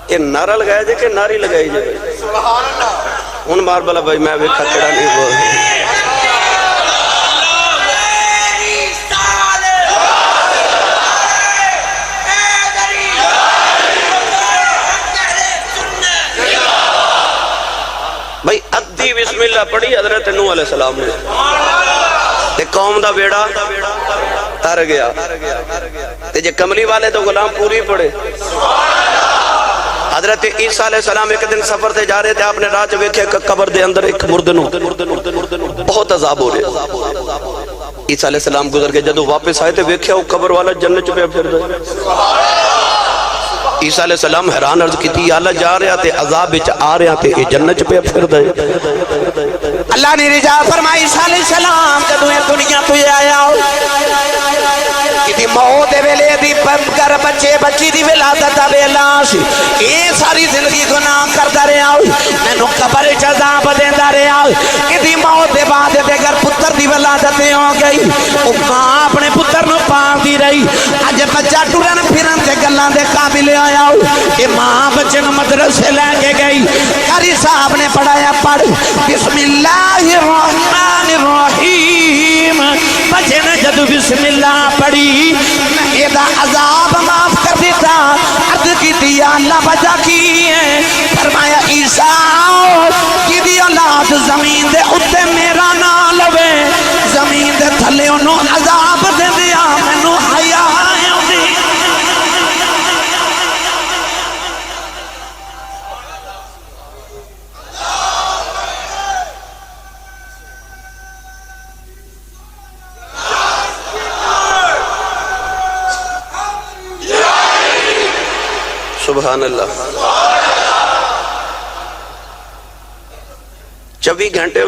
یہ نعرہ لگایا جائے کہ ناری لگائی جائے؟ ان مار بلا بھائی میں بھی کھچڑا نہیں بول بھائی ادھی بسم اللہ پڑھی حضرت نوح علیہ السلام نے تے قوم دا بیڑا تر گیا تے جے کملی والے تو غلام پوری پڑھے. حضرت عیسیٰ علیہ السلام ایک دن سفر سے جا رہے تھے, آپ نے رات ویکھے قبر دے اندر ایک مردنوں بہت عذاب ہو رہے. عیسیٰ علیہ السلام گزر کے جدو واپس آئے تھے ویکھے وہ قبر والا جنت پہ پھر دے. عیسیٰ علیہ السلام حیران عرض کی تھی اللہ جا رہا تھے عذاب وچ آ رہا تھے یہ جنت پہ پھر دے. اللہ نے رجا فرمائی عیسیٰ علیہ السلام جدو یہ دنیا تو آیا کتی موت ویلے دی کر بچے بچی دی ولادت ویلاش یہ ساری زندگی گناہ کرتا رہا مینوں قبر وچ عذاب دیندا رہا. کتی موت دے بعد دے گھر پتر دی ولادت ہو گئی او ماں اپنے پتر نو پالدی رہی. اج بچہ ٹرن پھرن تے گلاں دے قابل آیا کہ ماں بچے نو مدرسے لے کے گئی. قاری صاحب نے پڑھایا پڑھ بسم اللہ الرحمن الرحیم. بچے نے جدو بسم اللہ پڑھی میں ایدہ عذاب معاف کر دیتا. عرض کی دیا اللہ وجہ کی ہے فرمایا عیسیٰ کی دی اولاد زمین دے اتے میرا نہ لوے زمین دے تھلے انہوں عذاب دے دیا مینوں حیا ہوندی. سبحان اللہ. 24 گھنٹے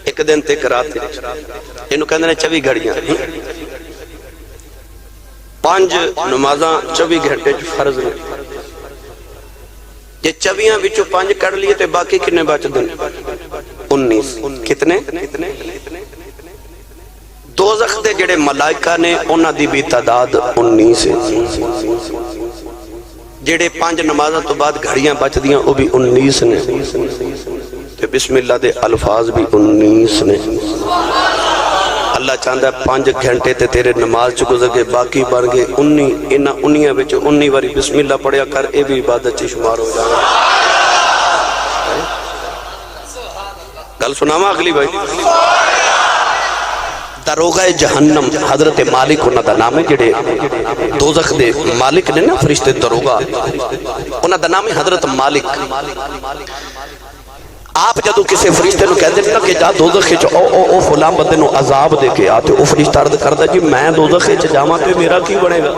ایک دن تے رات انہوں کہندے نے 24 گھڑیاں 5 نمازاں 24 گھنٹے فرض نے. یہ 24 وچوں 5 کر لیے تے باقی کتنے بچ دن 19. کتنے دوزخ دے جڑے ملائکہ نے انہاں دی بھی تعداد 19 ہے. جڑے 5 نمازاں تو بعد گھڑیاں بچ دیاں وہ بھی 19 نے تے بسم اللہ دے الفاظ بھی 19 نے. اللہ چاہتا ہے 5 گھنٹے تے تیرے نماز چ گزر کے باقی بن گئے 19. انہاں 19 وچ 19 واری بسم اللہ پڑھیا کر اے بھی عبادت چ شمار ہو جانا. گل سناواں اگلی بھائی. داروغہ جہنم حضرت مالک انہاں دا نام ہے جڑے دوزخ دے مالک نے نا فرشتے داروغہ انہاں دا نام ہے حضرت مالک. آپ جدو کسی فرشتے نو کہہ دینا کہ جا دوزخ وچ او فلاں بندے نو عذاب دے کے آتے او فرشتہ عرض کردا جی میں دوزخ وچ جاواں تے میرا کی بنے گا.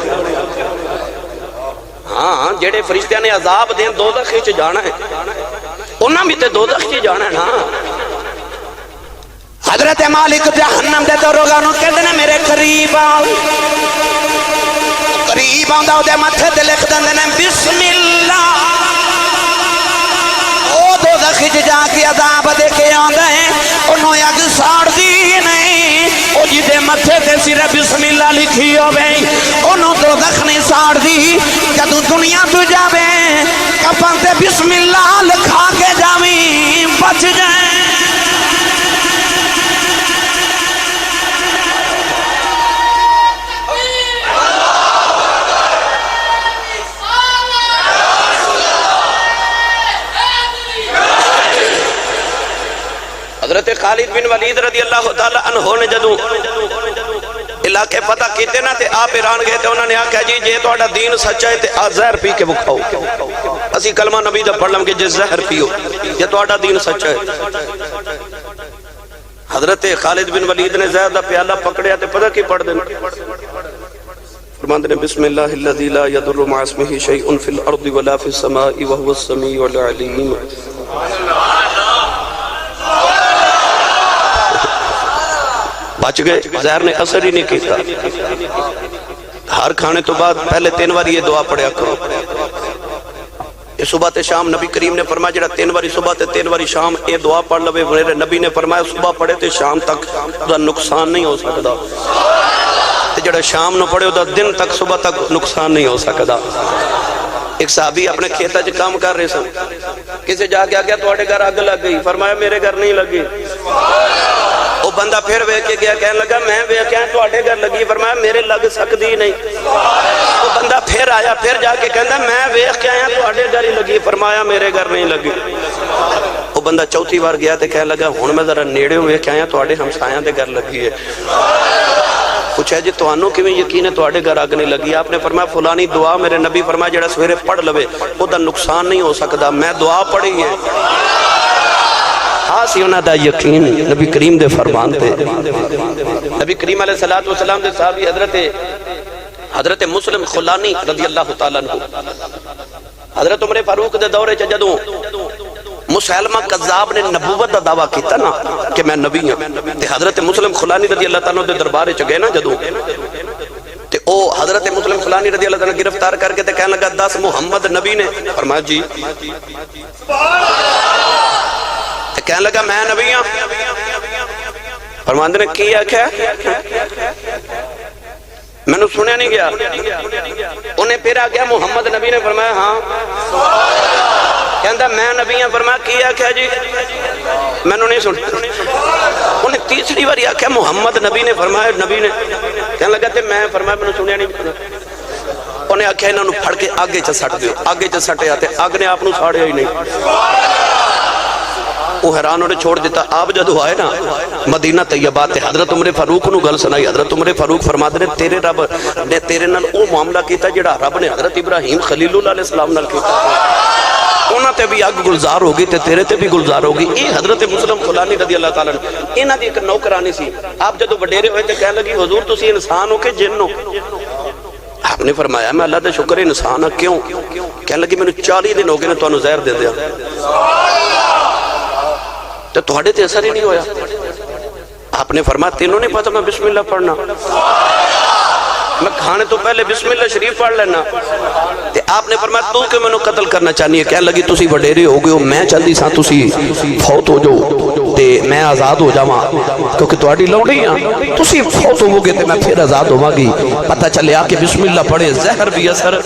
ہاں جڑے فرشتیاں نے عذاب دین دوزخ وچ جانا ہے انہاں بھی تے دوزخ وچ جانا ہے نا. حضرت مالک جہنم دے داروغہ نو کہندے نے میرے قریب آؤ. قریب آندا او دے ماتھے تے لکھ دیندے نے بسم اللہ. او دوزخ وچ جا کے عذاب دے کے آندا ہے انہوں اگ ساڑ دی نہیں. او جی دے ماتھے تے صرف بسم اللہ لکھی ہوے انہوں دوزخ نہیں ساڑ دی. جدوں دنیا تو جاوے کفن تے بسم اللہ لکھا کے جاویں بچ جائے. حضرت خالد بن ولید رضی اللہ تعالی عنہ نے جدو علاقے پتہ کیتے نا تے آپ ایران گئے تے انہوں نے آکھا جی جے تہاڈا دین سچا ہے تے آ زہر پی کے بکھاؤ. اسی کلمہ نبی دا پڑھ لم کہ جے زہر پیو جے تہاڈا دین سچا ہے. حضرت خالد بن ولید نے زہر دا پیالہ پکڑیا تے پتہ کی پڑھ دینا فرماندے نے بسم اللہ الذی لا یضر مع اسمہ شیء فی الارض ولا فی السماء وهو السمیع العلیم. بچ گئے زہر نے اثر ہی نہیں کیتا. ہر کھانے تو بعد پہلے 3 بار یہ دعا پڑھیا کرو. یہ صبح تے شام نبی کریم نے فرمایا جڑا 3 بار صبح تے 3 بار شام یہ دعا پڑھ لوے میرے نبی نے فرمایا صبح پڑھے تے شام تک دا نقصان نہیں ہو سکتا تے جڑا شام نو پڑھے دا دن تک صبح تک نقصان نہیں ہو سکتا. ایک صحابی اپنے کھیتا چ کام کر رہے سن، کسی جا کے آگیا تواڈے گھر اگ لگ گئی، فرمایا میرے گھر نہیں لگی۔ وہ بندہ پھر ویکھ کے گیا، کہنے لگا میں ویکھیا تواڈے گھر لگی، فرمایا میرے لگ سکدی نہیں۔ وہ بندہ پھر آیا، پھر جا کے کہندا میں ویکھ کے آیا تواڈے گھر ہی لگی، فرمایا میرے گھر نہیں لگی۔ وہ بندہ چوتھی بار گیا تے کہنے لگا ہن میں ذرا نیڑے ویکھ کے آیا تواڈے ہمسایاں دے گھر لگی ہے۔ پوچھا جی تانوں کیویں یقین ہے تواڈے گھر اگ نہیں لگی؟ آپ نے فرمایا فلانی دعا میرے نبی فرمایا جڑا سویرے پڑھ لوے او دا نقصان نہیں ہو سکدا، میں دعا پڑھی ہے۔ ہاں سی انہاں دا یقین نبی کریم دے فرمان تے۔ نبی کریم علیہ الصلوۃ والسلام دے صحابی حضرت مسلم خلانی رضی اللہ تعالی عنہ، حضرت عمر فاروق دے دورے چ جدوں مسلمہ قذاب نے نبوت دا دعویٰ کیتا نا کہ میں نبی ہوں، تے حضرت مسلم خلانی رضی اللہ تعالیٰ دے دربارے چ گئے نا جدوں، تے او حضرت مسلم خلانی رضی اللہ تعالیٰ گرفتار کر کے تے کہنے لگا دس محمد نبی نے؟ فرمایا جی۔ تے کہنے لگا میں نبی ہوں؟ فرماندے نے کی آکھیا؟ میں نے سنیا نہیں گیا۔ انہیں پھر آ گیا محمد نبی نے؟ فرمایا ہاں۔ کہندا میں نبی ہوں، فرمایا کی آکھیا جی؟ میں نے نہیں سنیا۔ انہیں تیسری باری آکھیا محمد نبی نے؟ فرمایا نبی نے۔ کہنے لگا تے میں؟ فرمایا میں نے سنیا نہیں۔ انہیں آکھیا انہاں نوں پھڑ کے آگے چ سٹ دیو، آگے چ سٹیا تے اگ نے آپ نوں ساڑیا ہی نہیں۔ وہ حیران انہیں چھوڑ دیتا۔ آپ جدو آئے نا مدینہ طیبہ تے حضرت عمر فاروق نو گل سنائی، حضرت عمر فاروق فرماتے نے تیرے رب نے تیرے نال او معاملہ کیتا جڑا رب نے حضرت ابراہیم خلیل اللہ علیہ السلام نال کیتا، انہاں تے بھی اگ گلزار ہوگی تے تیرے تے بھی گلزار ہوگی۔ اے حضرت مسلم خلانی رضی اللہ تعالیٰ عنہ انہاں دی ایک نوکرانی سی۔ آپ جدو وڈیرے ہوئے تے کہنے لگی حضور تسی انسان ہو کہ جن ہو؟ آپ نے فرمایا میں اللہ دا شکر انسان ہاں۔ کیوں؟ کہنے لگی میں 40 دن ہو گئے نے تانوں زہر دے دیا تو تہاڈے تے اثر ہی نہیں ہویا۔ آپ نے فرمایا تینوں نہیں پتا میں بسم اللہ پڑھنا؟ میں کھانے تو پہلے بسم اللہ شریف پڑھ لینا۔ تے آپ نے فرمایا تو کہ میں قتل کرنا چاہنی ہے؟ کہنے لگی تسی وڈیرے ہو گئے ہو، میں چاہندی ساں تسی فوت ہو جاؤ تے میں آزاد ہو جاواں، کیونکہ تہاڈی لونڈی ہاں، تسی فوت ہو گے تے میں پھر آزاد ہوواں گی۔ پتہ چلے آ کے بسم اللہ پڑھے زہر بھی اثر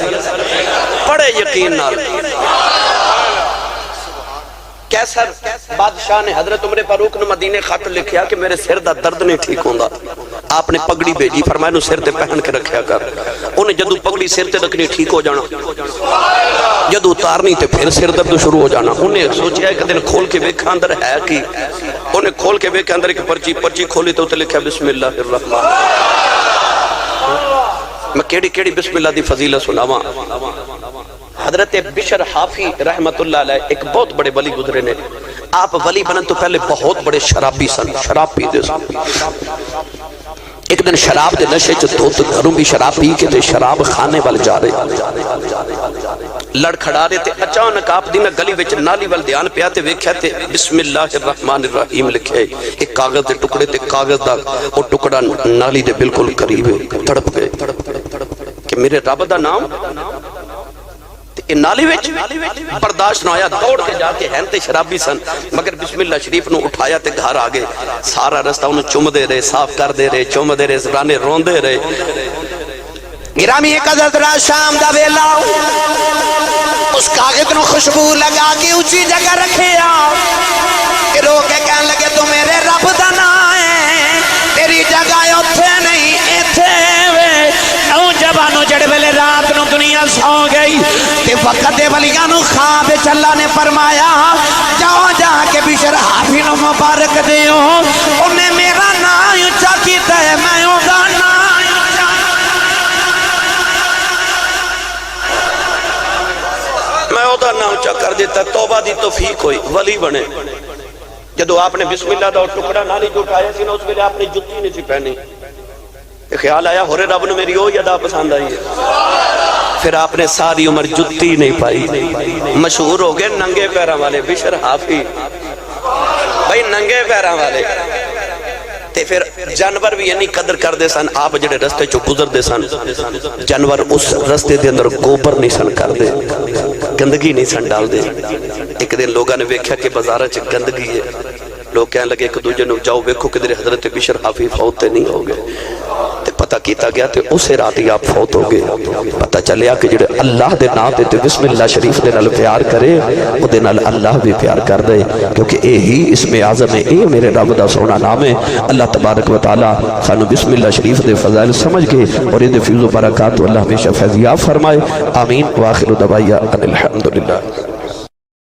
پڑھے یقین نال۔ کیسر بادشاہ نے حضرت عمر فاروق نے مدینے خط لکھیا کہ میرے سر دا درد نہیں ٹھیک ہوندا۔ آپ نے پگڑی بھیجی، فرمایا نو سر تے پہن کے رکھیا کر۔ انہیں جدو پگڑی سر تے رکھنی ٹھیک ہو جانا، جدو اتارنی تے پھر سر درد شروع ہو جانا۔ انہیں سوچیا ایک دن کھول کے ویکھا اندر ہے کی، انہیں کھول کے ویکھا اندر ایک پرچی کھولی تو تے لکھیا بسم اللہ الرحمن۔ میں کیڑی بسم اللہ دی فضیلت سناواں۔ حضرت بشر حافی رحمت اللہ علیہ ایک بہت بڑے ولی گزرے نے۔ آپ ولی بنن تو پہلے بہت بڑے شرابی سن، شراب پیتے سن۔ ایک دن شراب دے نشے چ دو گھروں بھی شراب پی کے تے شراب خانے وال جا رہے، لڑ کھڑا رہے تے اچانک آپ دی میں گلی وچ نالی وال دھیان پیا تے ویکھیا تے بسم اللہ الرحمن الرحیم لکھے ایک کاغذ دے ٹکڑے تے کاغذ دا او ٹکڑا نالی دے بالکل قریب ہے۔ تڑپ گئے کہ میرے رب دا نام نالی وچ برداشت نہ آیا، دوڑ کے جا کے ہین تے شرابی سن مگر بسم اللہ شریف نو اٹھایا تے گھر آگے۔ سارا رستہ انہوں چم دے رہے، صاف کر دے رہے، چم دے رہے، زبرانے رون دے رہے۔ گرامی ایک حضرت را شام دا ویلا اس کاغذ نو خوشبو لگا کے اونچی جگہ رکھے کہ رو کے کہنے لگے تو میرے رب دا نام ہے، تیری جگہ اتھے نہیں ایتھے وے۔ نوجوانوں جڑے ویلے رات نو دنیا سو گئی تے وقت دے ولیاں نو خواب اللہ نے فرمایا جاؤ جا کے بشر حافی نو مبارک دیو، انہیں میرا نام اونچا کیتا ہے، میں اوندا نام اونچا۔ میں اوندا نام اونچا کر دیتا، توبہ دی توفیق ہوئی، ولی بنے۔ جدو آپ نے بسم اللہ دا ٹکڑا نالی جو اٹھایا سی نا اس ویلے آپ نے جتی نہیں سی پہنی، خیال آیا ہورے رب نے میری وہ ادا پسند آئی ہے۔ پھر آپ نے ساری عمر جتی نہیں پائی، مشہور ہو گئے ننگے پیراں والے بشر حافی، بھائی ننگے پیراں والے۔ تے پھر جانور بھی یعنی قدر کر دے سن، آپ جڑے رستے چو گزر دے سن جانور اس رستے دے اندر گوبر نہیں سن کر دے، گندگی نہیں سن ڈال دے۔ ایک دن لوگاں نے ویکھیا کہ بازارہ چ گندگی ہے، لوگ کہنے لگے ایک دوجے نو جاؤ ویکھو کدھر حضرت بشر حافی فوت تے نہیں ہو گئے۔ پتہ کیتا گیا تے اسے رات ہی آپ فوت ہو گئے. پتہ چلیا کہ جڑے اللہ دے نام تے بسم اللہ شریف دے نال پیار کرے او دے نال اللہ بھی پیار کر دے, کیونکہ اے ہی اسم اعظم ہے, اے میرے رب دا سونا نام ہے. اللہ تبارک و تعالی سانو بسم اللہ شریف دے فضائل سمجھ کے اور ان دے فیض و برکات اللہ ہمیشہ فیضیاب فرمائے. آمین. واخر دعوایا ان الحمدللہ.